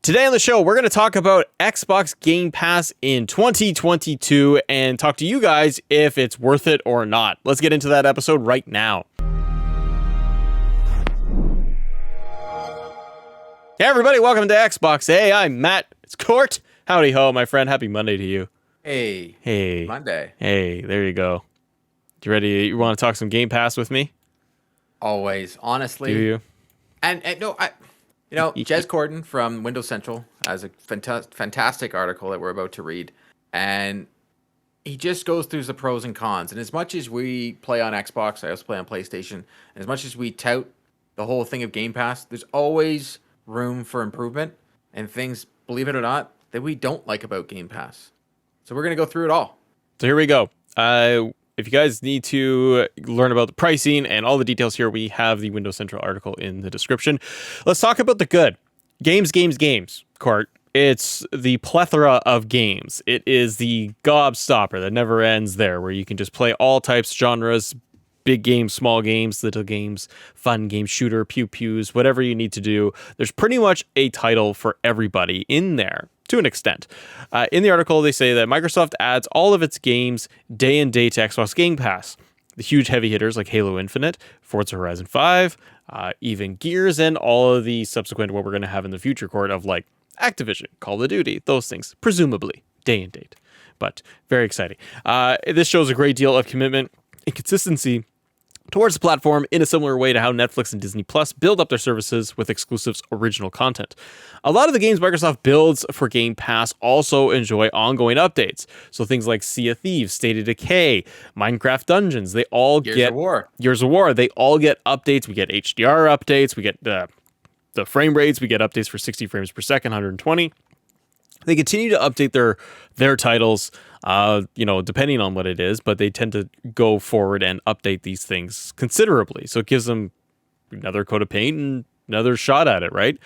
Today on the show, we're going to talk about Xbox Game Pass in 2022 and talk to you guys if it's worth it or not. Let's get into that episode right now. Hey everybody, welcome to Xbox. Hey, I'm Matt. It's Court. Howdy ho, my friend. Happy Monday to you. Hey. Monday. Hey, there you go. You ready? You want to talk some Game Pass with me? Always. Honestly. Do you? And no, Jez Corden from Windows Central has a fantastic article that we're about to read. And he just goes through the pros and cons. And as much as we play on Xbox, I also play on PlayStation. And as much as we tout the whole thing of Game Pass, there's always room for improvement and things, believe it or not, that we don't like about Game Pass. So we're going to go through it all. So here we go. If you guys need to learn about the pricing and all the details here, we have the Windows Central article in the description. Let's talk about the good. Games, Court. It's the plethora of games. It is the gobstopper that never ends there, where you can just play all types, genres, big games, small games, little games, fun games, shooter, pew-pews, whatever you need to do. There's pretty much a title for everybody in there. To an extent. In the article, they say that Microsoft adds all of its games day and date to Xbox Game Pass. The huge heavy hitters like Halo Infinite, Forza Horizon 5, even Gears, and all of the subsequent what we're going to have in the future, Court, of like Activision, Call of Duty, those things, presumably day and date. But very exciting. This shows a great deal of commitment and consistency towards the platform in a similar way to how Netflix and Disney Plus build up their services with exclusives original content. A lot of the games Microsoft builds for Game Pass also enjoy ongoing updates. So things like Sea of Thieves, State of Decay, Minecraft Dungeons, they all Gears of War. They all get updates. We get HDR updates. We get the frame rates. We get updates for 60 frames per second, 120. They continue to update their titles, depending on what it is, but they tend to go forward and update these things considerably. So it gives them another coat of paint and another shot at it, right?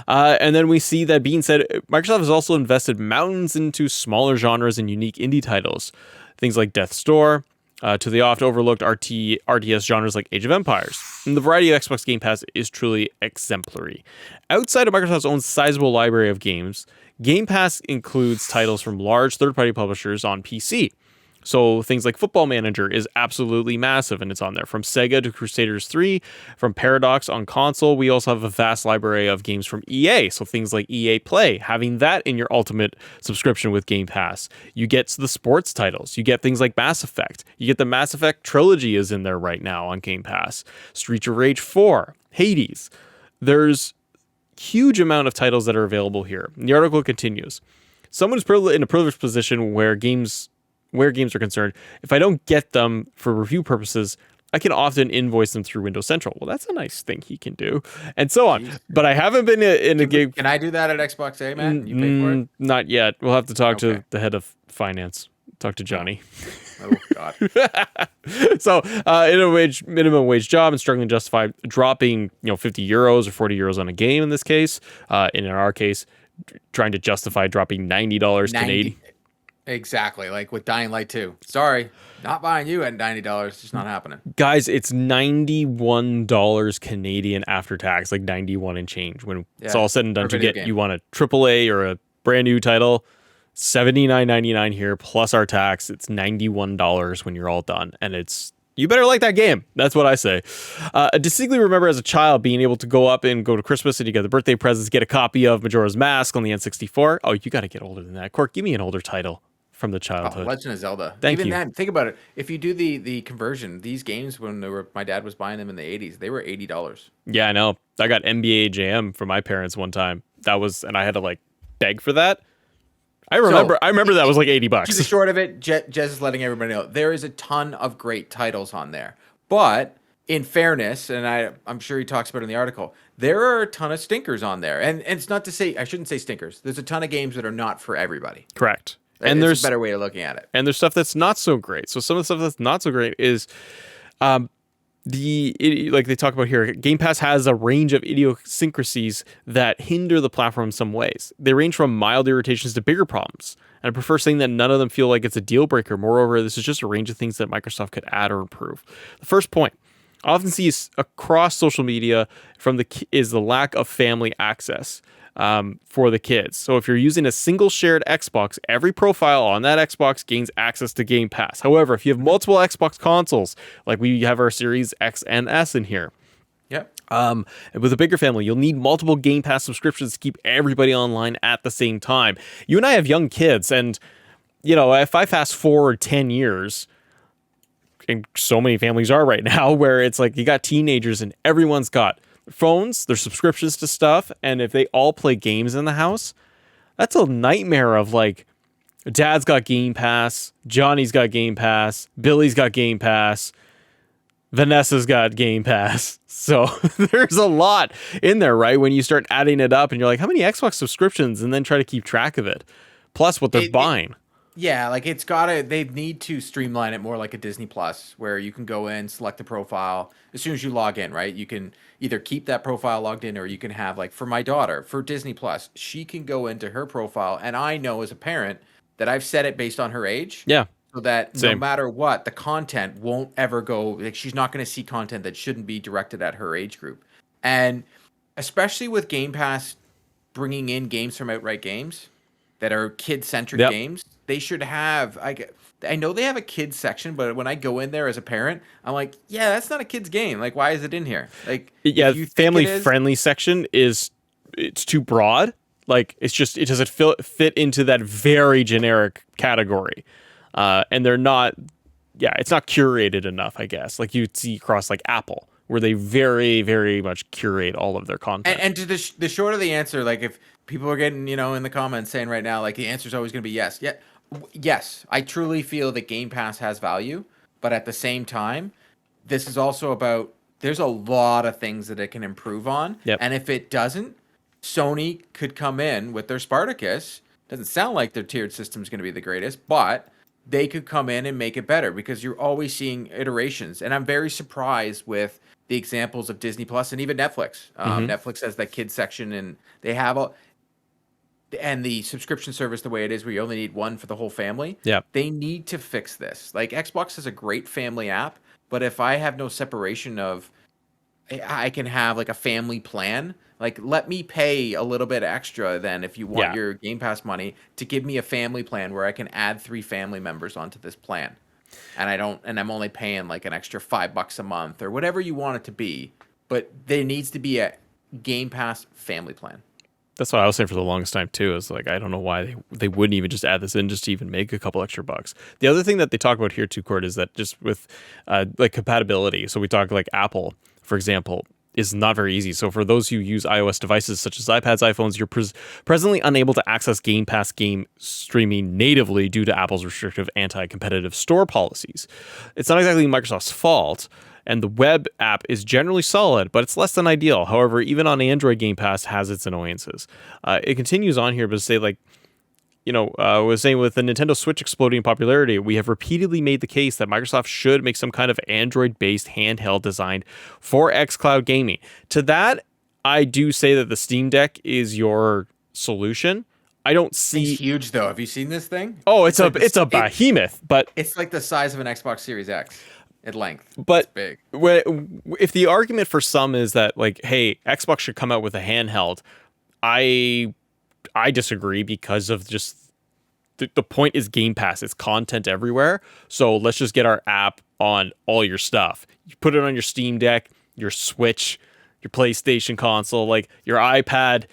And then we see that being said, Microsoft has also invested mountains into smaller genres and unique indie titles. Things like Death's Door, to the oft overlooked RTS genres like Age of Empires. And the variety of Xbox Game Pass is truly exemplary. Outside of Microsoft's own sizable library of games, Game Pass includes titles from large third-party publishers on PC. So things like Football Manager is absolutely massive, and it's on there. From Sega to Crusaders 3, from Paradox on console, we also have a vast library of games from EA. So things like EA Play, having that in your ultimate subscription with Game Pass. You get the sports titles. You get things like Mass Effect. You get the Mass Effect trilogy is in there right now on Game Pass. Streets of Rage 4, Hades. There's huge amount of titles that are available here. The article continues. Someone is in a privileged position where games are concerned. If I don't get them for review purposes, I can often invoice them through Windows Central. Well, that's a nice thing he can do, and so on. But I haven't been in a game. Can I do that at Xbox A, man? You pay for it? Not yet. We'll have to talk to the head of finance. Talk to Johnny. Oh God. So, in a minimum wage job and struggling to justify dropping, 50 euros or 40 euros on a game in this case. In our case, trying to justify dropping $90 Canadian. Exactly, like with Dying Light 2. Sorry, not buying you at $90. It's just not happening. Guys, it's $91 Canadian after tax, like 91 and change. When it's all said and done, you want a AAA or a brand new title, $79.99 here plus our tax. It's $91 when you're all done, and you better like that game. That's what I say. I distinctly remember as a child being able to go up and go to Christmas and you get the birthday presents, get a copy of Majora's Mask on the N64. Oh, you got to get older than that. Cork, give me an older title from the childhood. Legend of Zelda. Thank you. Even then, think about it. If you do the conversion, these games when my dad was buying them in the 80s, they were $80. Yeah, I know. I got NBA Jam from my parents one time. And I had to beg for that. I remember that was like $80. To the short of it, Jez is letting everybody know there is a ton of great titles on there. But in fairness, and I'm sure he talks about it in the article, there are a ton of stinkers on there. And it's not to say, I shouldn't say stinkers. There's a ton of games that are not for everybody. Correct. And there's a better way of looking at it. And there's stuff that's not so great. So some of the stuff that's not so great is like they talk about here, Game Pass has a range of idiosyncrasies that hinder the platform in some ways. They range from mild irritations to bigger problems. And I prefer saying that none of them feel like it's a deal breaker. Moreover, this is just a range of things that Microsoft could add or improve. The first point, I often see across social media is the lack of family access. for the kids. So if you're using a single shared Xbox, every profile on that Xbox gains access to Game Pass. However, if you have multiple Xbox consoles, like we have our Series X and S in here, Yep. with a bigger family, you'll need multiple Game Pass subscriptions to keep everybody online at the same time. You and I have young kids, and if I fast forward 10 years, and so many families are right now, where it's like you got teenagers and everyone's got phones, their subscriptions to stuff, and if they all play games in the house, that's a nightmare of like, Dad's got Game Pass, Johnny's got Game Pass, Billy's got Game Pass, Vanessa's got Game Pass. So there's a lot in there, right? When you start adding it up and you're like, how many Xbox subscriptions? And then try to keep track of it. Plus what they're buying. Yeah, like they need to streamline it more like a Disney Plus, where you can go in, select the profile. As soon as you log in, right? You can either keep that profile logged in, or you can have, like, for my daughter, for Disney Plus, she can go into her profile, and I know as a parent that I've set it based on her age. Yeah. So that Same. no matter what, the content won't ever go, like, she's not going to see content that shouldn't be directed at her age group. And especially with Game Pass bringing in games from Outright Games that are kid-centric games, they should have, I know they have a kids section, but when I go in there as a parent, I'm like, yeah, that's not a kid's game. Like, why is it in here? Like, yeah, family friendly section it's too broad. Like, it doesn't fit into that very generic category. And they're not, it's not curated enough, I guess. Like you'd see across like Apple, where they very, very much curate all of their content. And to the short of the answer, like, if people are getting, in the comments saying right now, like, the answer is always going to be yes. Yeah. Yes, I truly feel that Game Pass has value, but at the same time, this is also about, there's a lot of things that it can improve on. Yep. And if it doesn't, Sony could come in with their Spartacus. Doesn't sound like their tiered system is going to be the greatest, but they could come in and make it better, because you're always seeing iterations. And I'm very surprised with the examples of Disney Plus and even Netflix. Netflix has that kids section, and they have and the subscription service the way it is, where you only need one for the whole family. Yeah. They need to fix this. Like, Xbox is a great family app, but if I have no separation of, I can have like a family plan. Like, let me pay a little bit extra then, if you want your Game Pass money, to give me a family plan where I can add 3 family members onto this plan. And I'm only paying like an extra $5 a month or whatever you want it to be. But there needs to be a Game Pass family plan. That's what I was saying for the longest time too. Is like, I don't know why they wouldn't even just add this in, just to even make a couple extra bucks. The other thing that they talk about here too, Cord, is that just with like compatibility. So we talk like Apple, for example, is not very easy. So for those who use iOS devices such as iPads, iPhones, you're presently unable to access Game Pass game streaming natively due to Apple's restrictive anti-competitive store policies. It's not exactly Microsoft's fault, and the web app is generally solid, but it's less than ideal. However, even on Android, Game Pass has its annoyances. It continues on here, but to say, like, I was saying, with the Nintendo Switch exploding in popularity, we have repeatedly made the case that Microsoft should make some kind of Android-based handheld designed for xCloud gaming. To that, I do say that the Steam Deck is your solution. I don't see. It's huge though. Have you seen this thing? Oh, it's a behemoth, but it's like the size of an Xbox Series X at length. But it's big. If the argument for some is that, like, hey, Xbox should come out with a handheld, I disagree, because of just the point is Game Pass. It's content everywhere. So let's just get our app on all your stuff. You put it on your Steam Deck, your Switch, your PlayStation console, like your iPad.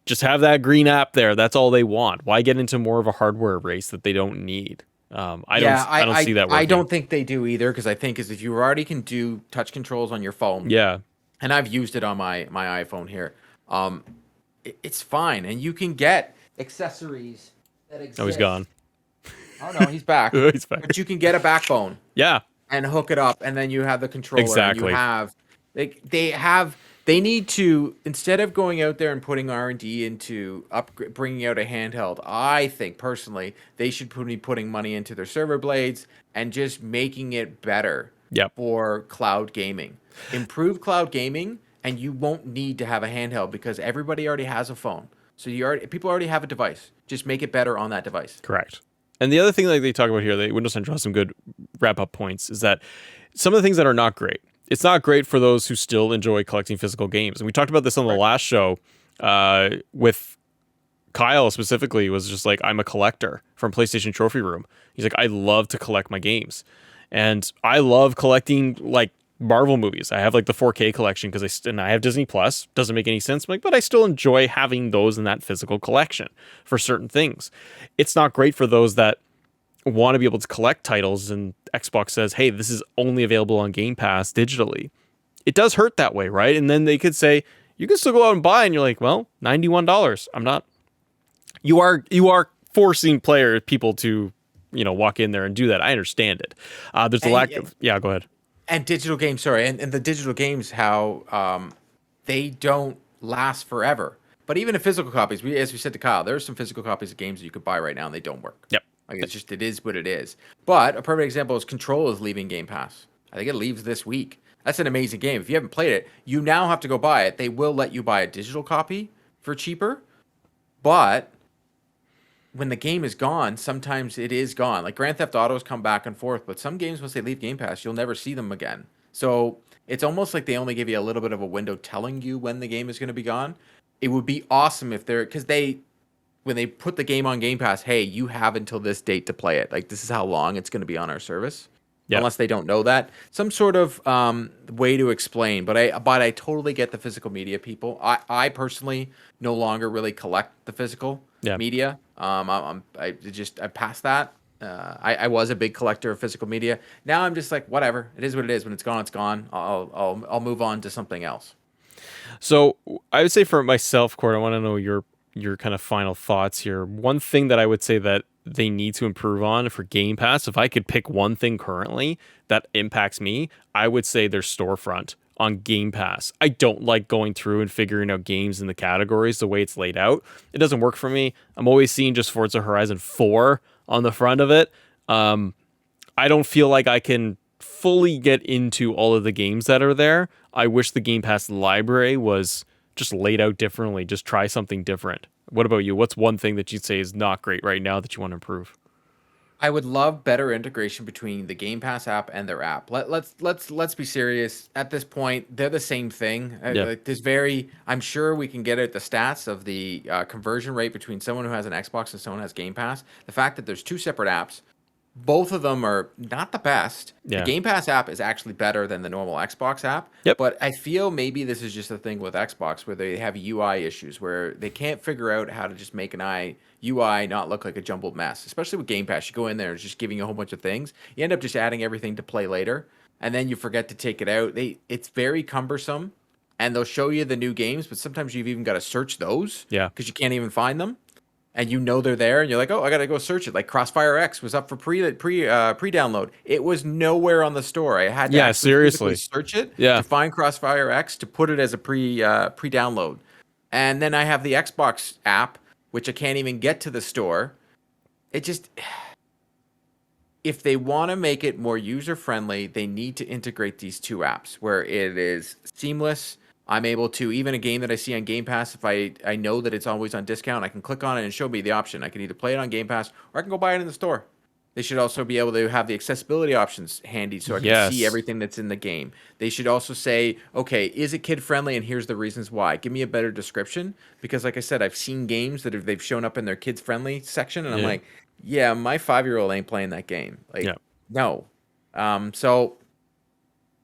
Just have that green app there. That's all they want. Why get into more of a hardware race that they don't need? I don't see that working. I don't think they do either, because I think if you already can do touch controls on your phone. Yeah. And I've used it on my iPhone here. It's fine, and you can get accessories that exist. Oh, he's gone. Oh no, he's back. He's back. But you can get a backbone. Yeah. And hook it up, and then you have the controller. Exactly. And you have they need to, instead of going out there and putting R&D into bringing out a handheld, I think personally they should be putting money into their server blades and just making it better. For cloud gaming. Improve cloud gaming, and you won't need to have a handheld, because everybody already has a phone. So people already have a device. Just make it better on that device. Correct. And the other thing that they talk about here, Windows Central has some good wrap-up points, is that some of the things that are not great. It's not great for those who still enjoy collecting physical games. And we talked about this on the last show, with Kyle specifically was just like, I'm a collector from PlayStation Trophy Room. He's like, I love to collect my games. And I love collecting like Marvel movies. I have like the 4K collection because I have Disney Plus. Doesn't make any sense. I'm like, but I still enjoy having those in that physical collection for certain things. It's not great for those that want to be able to collect titles and Xbox says, hey, this is only available on Game Pass digitally. It does hurt that way, right? And then they could say, you can still go out and buy, and you're like, well, $91. I'm not. You are forcing people to, walk in there and do that. I understand it. There's a lack of. Yeah, go ahead. And digital games, sorry, and the digital games, how they don't last forever. But even the physical copies, as we said to Kyle, there are some physical copies of games that you could buy right now and they don't work. Yep. Like it is what it is. But a perfect example is Control is leaving Game Pass. I think it leaves this week. That's an amazing game. If you haven't played it, you now have to go buy it. They will let you buy a digital copy for cheaper, but when the game is gone, sometimes it is gone. Like Grand Theft Auto's come back and forth, but some games, once they leave Game Pass, you'll never see them again. So it's almost like they only give you a little bit of a window telling you when the game is going to be gone. It would be awesome if because when they put the game on Game Pass, hey, you have until this date to play it. Like this is how long it's going to be on our service. Yep. Unless they don't know that, some sort of way to explain. But I totally get the physical media people. I personally no longer really collect the physical media. I passed that. I was a big collector of physical media. Now I'm just like, whatever. It is what it is. When it's gone, it's gone. I'll move on to something else. So I would say for myself, Cord, I want to know your kind of final thoughts here. One thing that I would say that they need to improve on for Game Pass, if I could pick one thing currently that impacts me, I would say their storefront on Game Pass. I don't like going through and figuring out games in the categories the way it's laid out. It doesn't work for me. I'm always seeing just Forza Horizon 4 on the front of it. I don't feel like I can fully get into all of the games that are there. I wish the Game Pass library was just laid out differently. Just try something different. What about you? What's one thing that you'd say is not great right now that you want to improve? I would love better integration between the Game Pass app and their app. Let's be serious. At this point, they're the same thing. Yeah. I'm sure we can get at the stats of the conversion rate between someone who has an Xbox and someone who has Game Pass. The fact that there's two separate apps, both of them are not the best. Yeah. The Game Pass app is actually better than the normal Xbox app. Yep. But I feel maybe this is just a thing with Xbox where they have UI issues where they can't figure out how to just make an UI not look like a jumbled mess. Especially with Game Pass. You go in there and it's just giving you a whole bunch of things. You end up just adding everything to play later. And then you forget to take it out. It's very cumbersome. And they'll show you the new games, but sometimes you've even got to search those. Yeah. Because you can't even find them. And they're there, and you're like, oh, I gotta go search it. Like Crossfire X was up for pre-download. It was nowhere on the store. I had to seriously search it to find Crossfire X to put it as a pre-download. And then I have the Xbox app, which I can't even get to the store. It just, if they want to make it more user friendly, they need to integrate these two apps where it is seamless. I'm able to, even a game that I see on Game Pass, if I know that it's always on discount, I can click on it and show me the option. I can either play it on Game Pass or I can go buy it in the store. They should also be able to have the accessibility options handy so I can see everything that's in the game. They should also say, okay, is it kid-friendly and here's the reasons why. Give me a better description because, like I said, I've seen games that they've shown up in their kids-friendly section and I'm like, yeah, my 5-year-old ain't playing that game. Like, no. So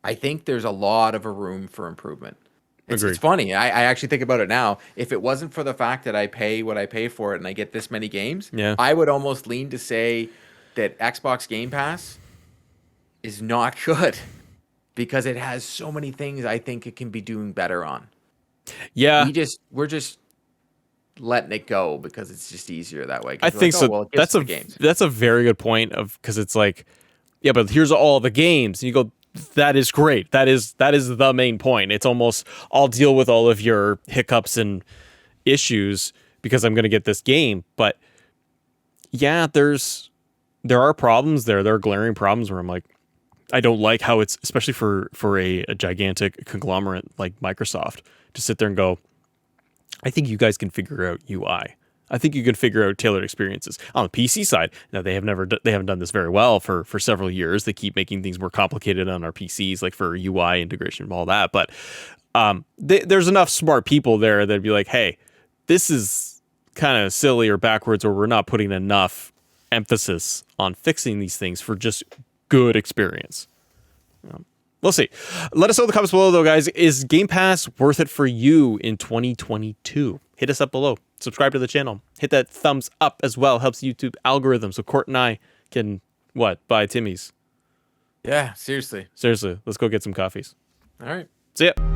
I think there's a lot of a room for improvement. It's funny. I actually think about it now. If it wasn't for the fact that I pay what I pay for it and I get this many games, I would almost lean to say that Xbox Game Pass is not good because it has so many things I think it can be doing better on. Yeah. We're just letting it go because it's just easier that way. I think so. Well, that's a very good point because it's like, yeah, but here's all the games. And you go, that is great. That is the main point. It's almost, I'll deal with all of your hiccups and issues because I'm going to get this game. But yeah, there are problems there. There are glaring problems where I'm like, I don't like how it's, especially for a gigantic conglomerate like Microsoft, to sit there and go, I think you guys can figure out UI. I think you can figure out tailored experiences on the PC side. Now they haven't done this very well for several years. They keep making things more complicated on our PCs, like for UI integration and all that. But There's enough smart people there that'd be like, hey, this is kind of silly or backwards, or we're not putting enough emphasis on fixing these things for just good experience. We'll see. Let us know in the comments below, though, guys. Is Game Pass worth it for you in 2022? Hit us up below. Subscribe to the channel. Hit that thumbs up as well. Helps YouTube algorithm so Court and I can, buy Timmy's. Yeah, seriously. Seriously, let's go get some coffees. All right. See ya.